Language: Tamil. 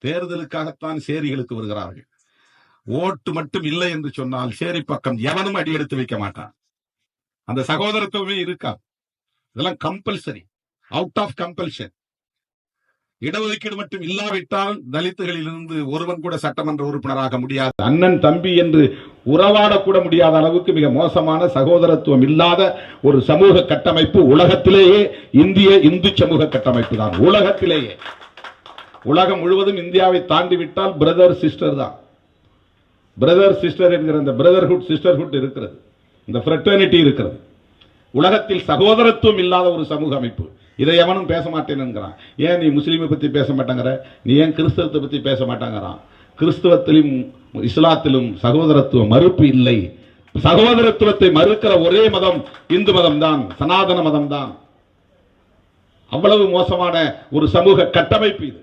தேர்தலுக்காகத்தான் சேரிகளுக்கு வருகிறார்கள். ஓட்டு மட்டும் இல்லை என்று சொன்னால் சேரி பக்கம் எவனும் அடி எடுத்து வைக்க மாட்டான். அந்த சகோதரத்துவமே இருக்கா. இதெல்லாம் கம்பல்சரி, அவுட் ஆஃப் கம்பல்ஷன். இடஒதுக்கீடு மட்டும் இல்லாவிட்டால் தலித்துகளில் இருந்து ஒருவன் கூட சட்டமன்ற உறுப்பினராக முடியாது. அண்ணன் தம்பி என்று உறவாடக்கூட முடியாத அளவுக்கு மிக மோசமான சகோதரத்துவம் இல்லாத ஒரு சமூக கட்டமைப்பு உலகத்திலேயே இந்து சமூக கட்டமைப்பு தான். உலகத்திலேயே, உலகம் முழுவதும் இந்தியாவை தாண்டிவிட்டால் பிரதர் சிஸ்டர் தான். பிரதர் சிஸ்டர் என்கிற இந்த பிரதர்ஹுட் சிஸ்டர்ஹுட் இருக்கிறது, இந்த ஃப்ரெட்டர்னிட்டி இருக்கிறது. உலகத்தில் சகோதரத்துவம் இல்லாத ஒரு சமூக அமைப்பு. இதை எவனும் பேச மாட்டேன் என்கிறான். ஏன் நீ முஸ்லீமை பத்தி பேச மாட்டேங்கிற, நீ ஏன் கிறிஸ்தவத்தை பத்தி பேச மாட்டேங்கிறான். கிறிஸ்தவத்திலும் இஸ்லாத்திலும் சகோதரத்துவ மறுப்பு இல்லை. சகோதரத்துவத்தை மறுக்கிற ஒரே மதம் இந்து மதம் தான், சனாதன மதம் தான். அவ்வளவு மோசமான ஒரு சமூக கட்டமைப்பு இது.